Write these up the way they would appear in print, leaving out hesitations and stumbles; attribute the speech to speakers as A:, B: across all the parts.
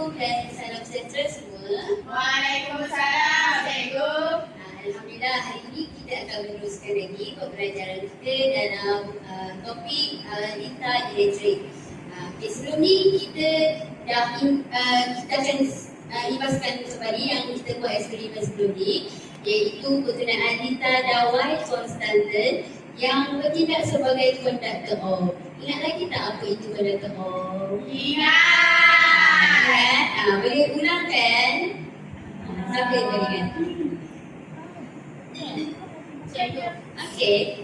A: Assalamualaikum dan salam sejahtera semua.
B: Waalaikumsalam, cikgu.
A: Alhamdulillah, hari ini kita akan meneruskan lagi pembelajaran kita dalam topik lita elektrik. Sebelum ni kita akan ibaskan kembali yang kita buat eksperimen sebelum ni, iaitu penggunaan lita dawai konstanten yang bertindak sebagai konduktor O. Ingat lagi tak apa itu konduktor O?
B: Ingat.
A: Boleh ulang kan? Siapa yang boleh ingat?
B: Cikgu.
A: Okey.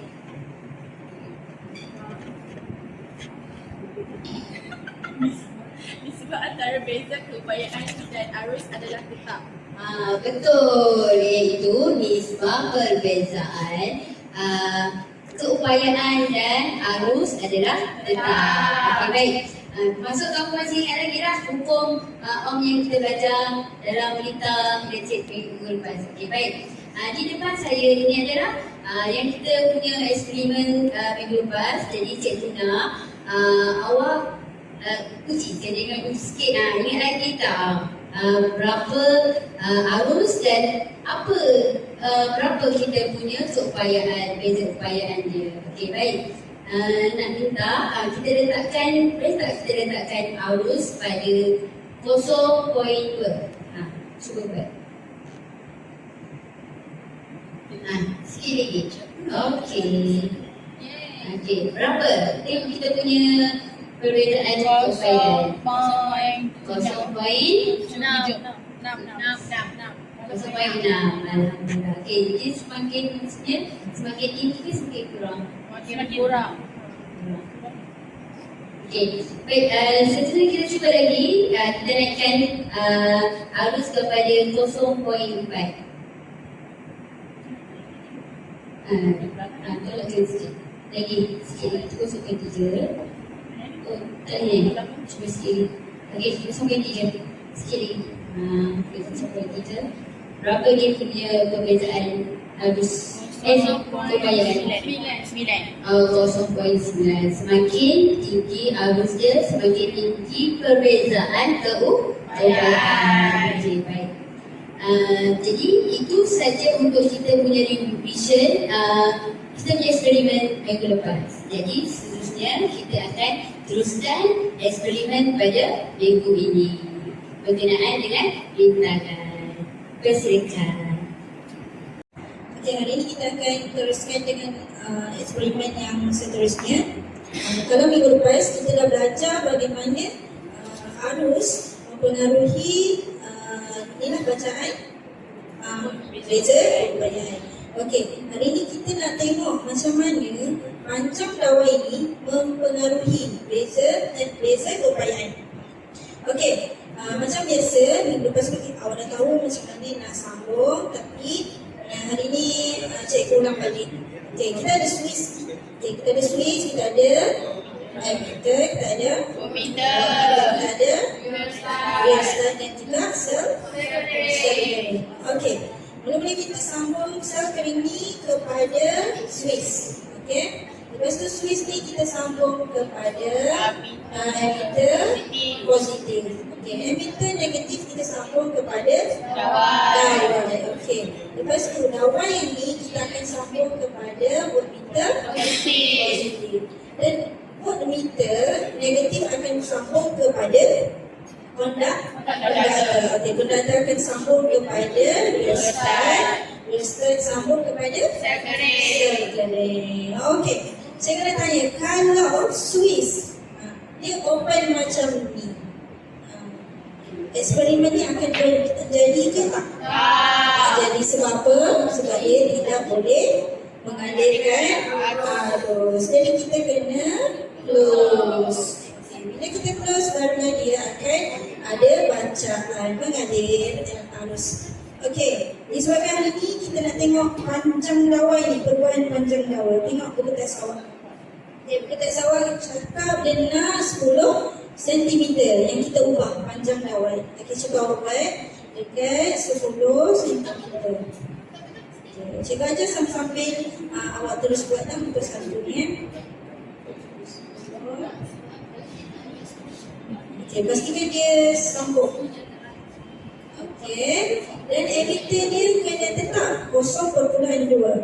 B: Nisbah antara beza keupayaan dan arus adalah tetap.
A: Betul, iaitu nisbah perbezaan keupayaan dan arus adalah tetap. Okey, baik. Masuk kamu masih ingat lagi lah hukum Ohm yang kita belajar dalam lita elektrik minggu lepas. Okey, baik. Di depan saya ini adalah yang kita punya eksperimen minggu lepas. Jadi Cikgu nak awak uji, saya jangan uji sikit. Ingat lagi tak berapa arus dan berapa kita punya keupayaan, beza keupayaan dia. Okey, baik. Nak minta kita letakkan arus pada 0.2. Cuba buat. Sikit lagi. Okey, berapa? Tengok kita punya perbezaan keupayaan. 0.6. Alhamdulillah. Okey, jadi semakin tinggi ke semakin kurang?
B: Semakin kurang.
A: Okey, baik. Seterusnya kita cuba lagi. Kita naikkan arus kepada 0.4. Tolakkan sikit. Lagi sikit lagi. 0.3. Oh, tak ni. Cuba sikit lagi. Okey, 0.3. Sikit lagi. 0.3. Berapa dia punya perbezaan arus? Keupayaan
B: 9.
A: 0.9. Semakin tinggi arus dia, semakin tinggi perbezaan keupayaan. Okey, baik. Jadi itu saja untuk kita punya revision kita punya eksperimen minggu lepas. Jadi seterusnya kita akan teruskan eksperimen pada minggu ini berkenaan dengan rintangan. Persilakan.
C: Okey, hari ini kita akan teruskan dengan eksperimen yang seterusnya. Kalau minggu lepas kita dah belajar bagaimana arus mempengaruhi nilai bacaan beza keupayaan. Okey, hari ini kita nak tengok macam mana panjang dawai ini mempengaruhi beza keupayaan. Okey, macam biasa minggu lepas awak dah tahu macam mana nak sambung, tapi hari ni cikgu ulang balik. Okey, kita ada switch. Kita ada ammeter, kita ada
B: Voltmeter,
C: kita ada resistor dan juga sel kering. Okey, mula-mula kita sambung sel kering ni kepada switch. Okey, lepas tu switch ni kita sambung kepada ammeter positif. Okey, ammeter negatif kita sambung kepada dawai. Okey, lepas tu dawai ni kita akan sambung kepada voltmeter positif. Dan voltmeter negatif akan sambung kepada konduktor. Okey, konduktor akan sambung kepada resistor sambung kepada
B: sel kering.
C: Okey, saya kena tanya, kalau switch dia open macam ni, eksperimen ni akan terjadi ke tak? Jadi sebab apa? Sebab dia tidak boleh mengalirkan arus. Jadi kita kena close. Bila kita close, barulah dia akan ada bacaan mengalir arus. Okey, disebabkan hari ni kita nak tengok panjang dawai ni, perubahan panjang dawai. Tengok buku teks awak. Buku teks awak cakap dia nak 10 cm yang kita ubah panjang dawai. Okey, cuba awak buat dekat 10 cm. Cikgu ajar sambil awak terus buat untuk satu ni. Okey, pastikan dia sambung. Okey, dan emitter dia kena tetap 0.2. Cuba.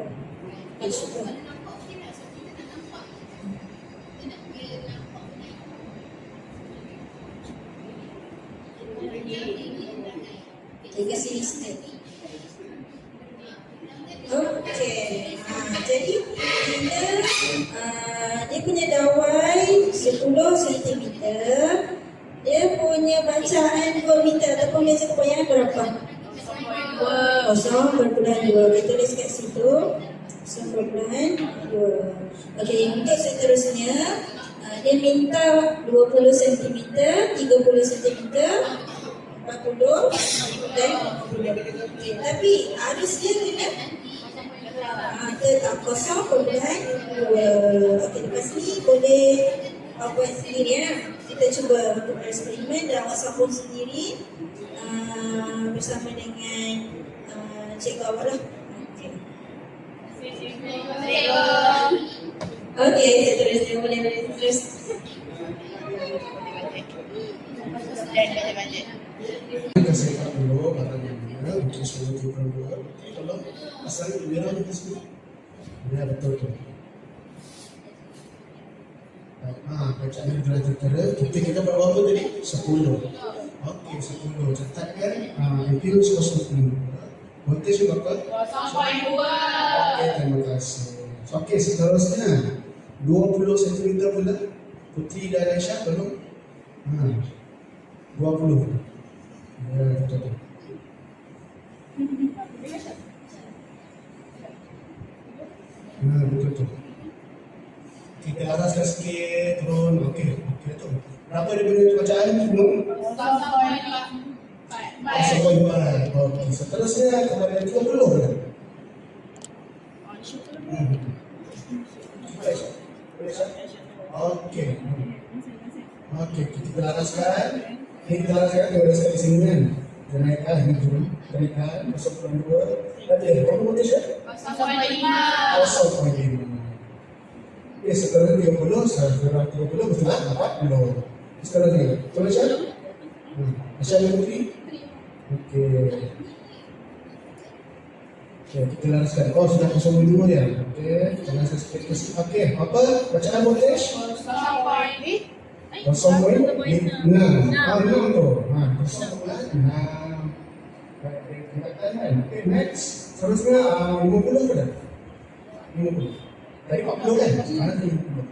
C: Okey, kasih listrik. Okey, jadi bila dia punya dawai 10 cm, dia punya bacaan voltmeter ataupun biasa kepanjangan berapa? 0.2. Kita tulis kat situ 0.2. Okey, untuk seterusnya dia minta 20 cm, 30 cm, 40 dan 50. Okey, tapi arus dia kena tetap 0.2. Okey, lepas ni boleh buat sendiri ya. Kita cuba untuk eksperimen dan awak sambung sendiri bersama dengan cikgu awak lah. Okey. Okey, seterusnya boleh terus.
D: Kita sekat dulu barang yang mana untuk semua kita buat. Kalau asal merah itu semua, merah betul tu. Bacaan yang tera-tera kita berapa tadi? 10. Okey, 10. Catatkan impedance 0.2. Voltage berapa?
B: 0.2.
D: Okey, terima kasih. Okey, seterusnya 20 cm pula. Putri dan Aisyah belum? 20. Ya, betul. Betul tu. Kita laraskan sikit, turun. Okey tu. Berapa dia punya bacaan sebelum? 0.4. Okey, seterusnya kepada 20 kan? Okey. Okey, kita laraskan. Kita laraskan kepada sekali sini kan? Kenaikan ini turun. Kenaikan 0.2. Tadi berapa voltage ya? 0.5. Okey, sekarang 30, sekarang 30 betul lah, 40. Sekarang ni, betul Aisyah? Aisyah dan Putri? Okey. Okey, kita laraskan. Oh, sudah 0.2 ya? Okey, jangan sikit kesih. Okey, apa bacaan voltage? 0.6. 0.6 tu. 0.6. Okey, next. Seterusnya 50 ke dah? 50. Tadi 40 kan? Mana tadi 50?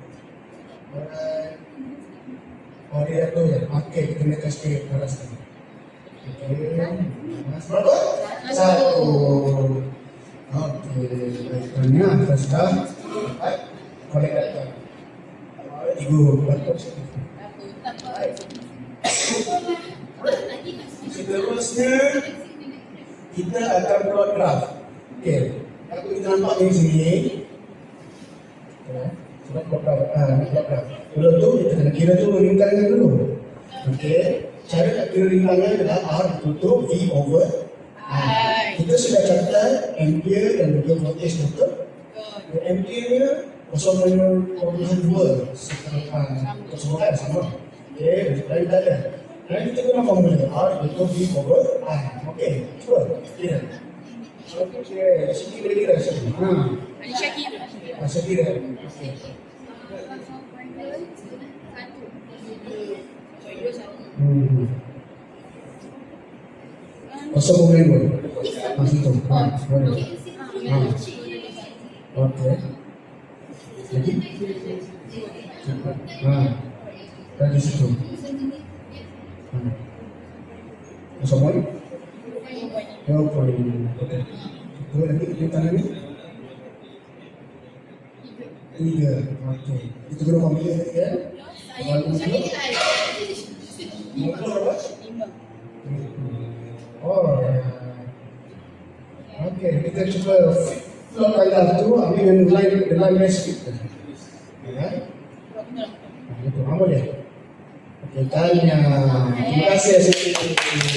D: Oh, dia tu ya? Okey, kita naikkan sikit ke atas tadi. Okey. Berapa? 1. Okey. Baiknya, kita sudah dapat kolek data. 3. Berapa? Seterusnya, kita akan plot graf. Okey. Kalau kita nampak di sini, sebab plot graf. Dulu tu kita kena kira tu ringkangan dulu. Okey. Cara nak kira ringkangan adalah R tutup V over I. Kita sudah catat ampere dan juga voltage betul. Ampere 0.2 semua kan sama. Okey, dari tadi. Dan kita guna formula R tutup V over I. Okey, cuba kira. Okey, sini boleh kira sini. Saya kira. Okey. Kosong minggu. Masih tu. Okey. Jadi. Dari situ. Kosong minggu. Okey. Itu lagi kita ni. 3. Okey. Itu berapa formula ya? Oh, okey, kita cuba plot kaidah tu ambil dengan line speed. Ya. Itu apa dia? Okey, tanya. Terima kasih Siti. Okey. Terima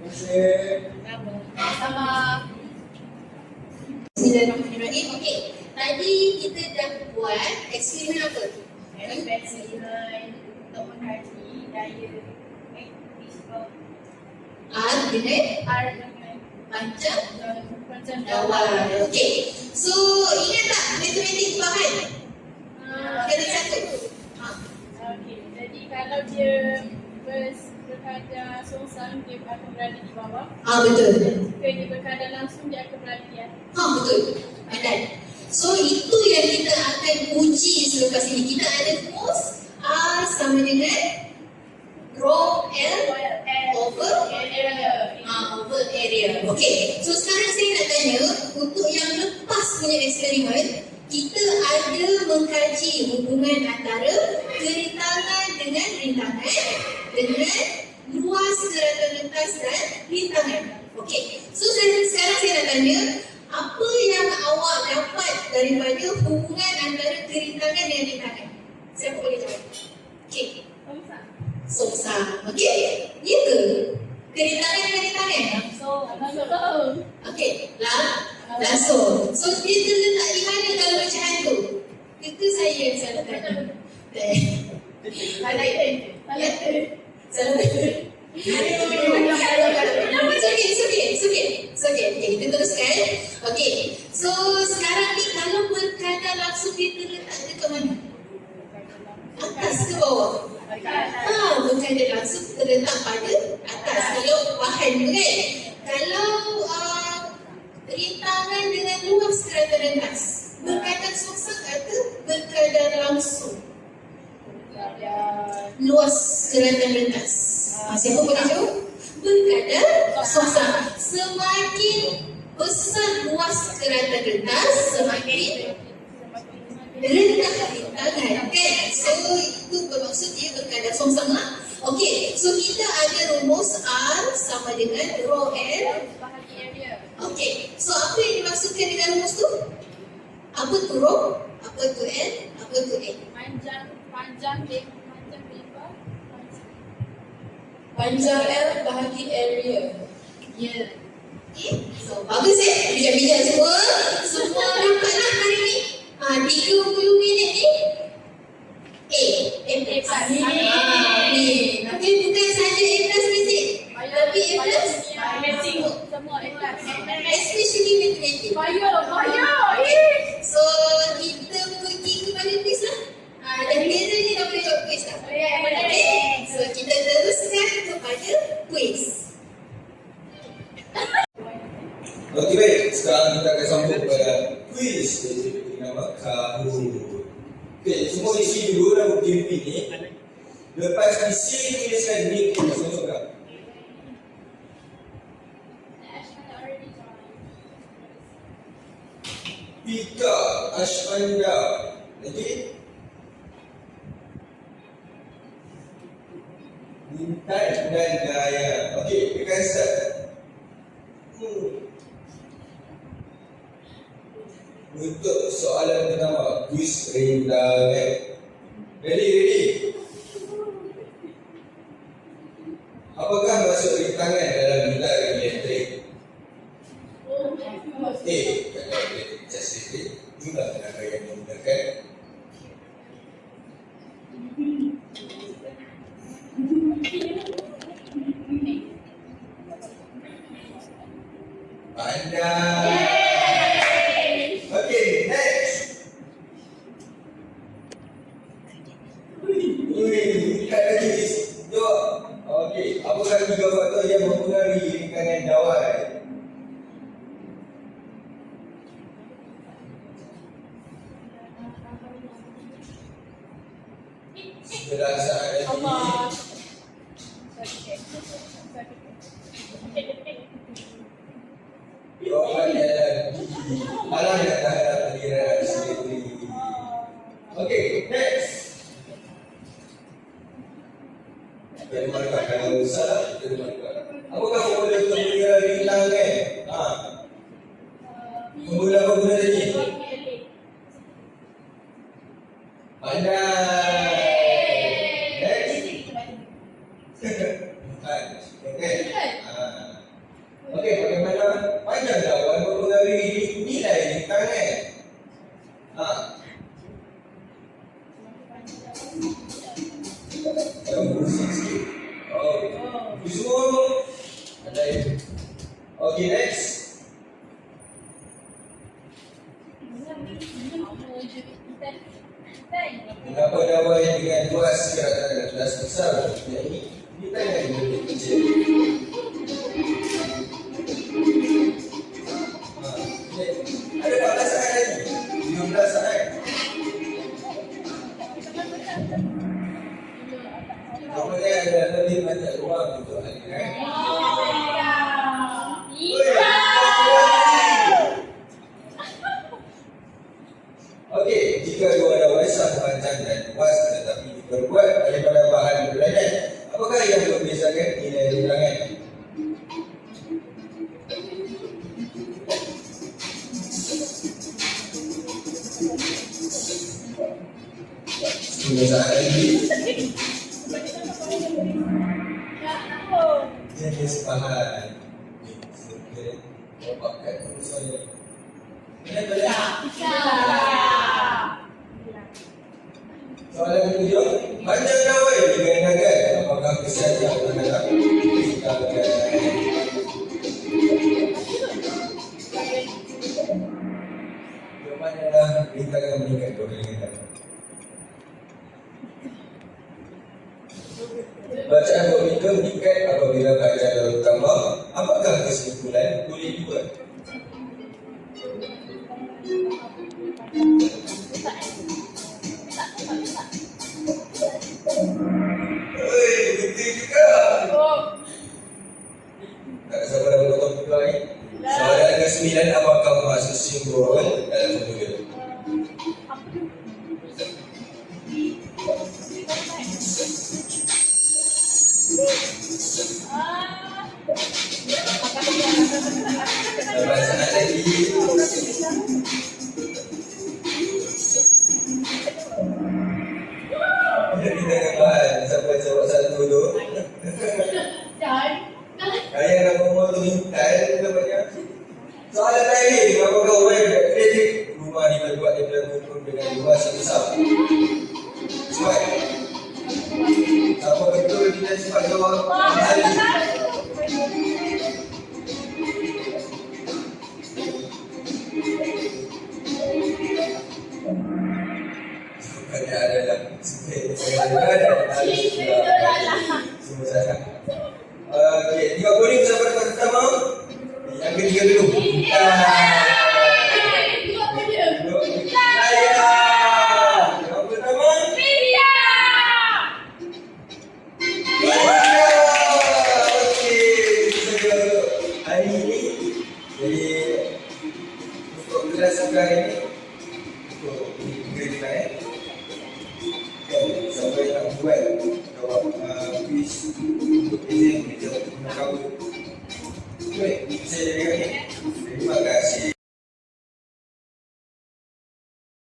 D: kasih.
B: Sama.
A: Bismillahirrahmanirrahim. Okey, tadi kita dah buat eksperimen apa?
B: Investment untuk mengkaji daya ekspor.
A: R dengan
B: R dengan
A: panjang
B: macam
A: dawai. Okey. So ingat tak matematik bahan? Kata satu.
B: Okey, jadi kalau dia berkadar songsang, dia akan berada di bawah.
A: Betul.
B: Jika dia berkadar langsung, dia akan berada di atas.
A: Betul. Pandai. So itu yang kita akan uji selepas ini. Kita ada rumus R sama dengan rho L over over area. Okey. So sekarang saya nak tanya, untuk yang lepas punya eksperimen, kita ada mengkaji hubungan antara kerintangan dengan rintangan dengan luas keratan lintas dan rintangan. Okey. So sekarang saya nak tanya, apa yang awak dapat daripada hubungan antara kerintangan dan rintangan? Siapa boleh jawab? Okey. Songsang. Okey. Ya ke? Kerintangan dan rintangan?
B: Langsung.
A: Okey. Langsung. So dia terletak di mana dalam bacaan tu? Itu saya yang salah tanya. Salah It's okay. Okay, kita teruskan. Okay, so sekarang ni kalau berkadar langsung dia terletak dekat mana? Atas ke bawah? Berkadar langsung terletak pada atas. Kalau bahan tu kan. Kalau rintangan dengan luas keratan lintas, berkadar songsang atau berkadar langsung? Luas keratan lintas. Siapa boleh jawab? Berkadar songsang. Semakin besar luas keratan lintas, semakin rendah rintangan, kan? So itu bermaksud dia berkadar songsang lah. Okey, so kita ada rumus R sama dengan rho L. Okey, so apa yang dimaksudkan dengan rumus tu? Apa tu rho? Apa tu L? Apa tu L?
B: Panjang L bahagi area.
A: Ya. Okay. So bagus bijak-bijak semua. Semua dapatlah hari ni. 30 minit ni. Ni. Tapi bukan saja A plus fizik. Tapi A plus
B: Semua A plus.
A: especially matematik. So kita pergi kepada quiz lah. Dan Reza ni dah boleh jawab quiz tak? Okay. So kita teruskan kepada quiz.
E: Okey, baik. Sekarang kita akan sambung kepada kuis yang diberi nama Kahoot. Okey, semua isi dulu dalam game ini. Lepas isi, tuliskan nick seorang. Pika Ashwanda. Okey. Intan dan Daya. Okey, kita akan start. Untuk soalan pertama, kuis rintangan. Ready? Apakah maksud rintangan dalam bidang elektrik? A. Tenaga elektrik cas listrik, jumlah tenaga yang digunakan. Pandai. Okay, next. Ikat lagi. Jawab. Okay, apakah 3 faktor yang mempengaruhi rintangan dawai? Sebelah saat lagi. Jawapannya adalah alam yang tak ada perkiraan sendiri. Okey, next. Kita markah. Kalau salah, kita markah. Apakah formula untuk perkiraan rintangan? Formula apa guna tadi? Pandai. Next. Okey, bagaimana panjang dawai mempengaruhi nilai rintangan? Yang berusia sikit. Oh, you semua ada. Okay, next. Mengapa dawai dengan luas kerana dalam kelas besar? Yang ini kita yang lebih kecil. Ada 14 saat lagi, 15 saat. Kemudian ada lebih banyak ruang untuk anak. Okey, jika dua dawai sama panjang dan luas tetapi diperbuat daripada bahan berlainan, apakah yang membezakan nilai bilangan? Sepuluh saat lagi. Jenis bahan. Pakai urusannya. Soalan ketujuh, panjang dawai digandakan, apakah kesan yang terhadap kita bergandakan? Jawapan adalah rintangan meningkat dua kali ganda. Bacaan komika meningkat apabila bacaan dalam tambah, apakah kesimpulan boleh dibuat? Betul juga. Tak sabar nak potong pula ni. Soalan ke-9, apakah maksud simbol dalam formula? Sabar saat lagi. Kita kembali sampai jawab satu tu. Ayah nak ngomong tu mintai kita banyak. Soalan terakhir, apakah orang yang kreatif rumah dibuat daripada kumpul dengan luas yang besar? Cepat. Siapa betul kita cepat jawab. Jawapannya adalah semua salah. Okey, 30 bersama tempat pertama. Yang ketiga dulu. Yang pertama. Okey, kita dulu. Hari ini jadi untuk kelas sekarang ini untuk grade 9. Sampai nak buat jawab quiz untuk exam kita cover. Baik, saya jadi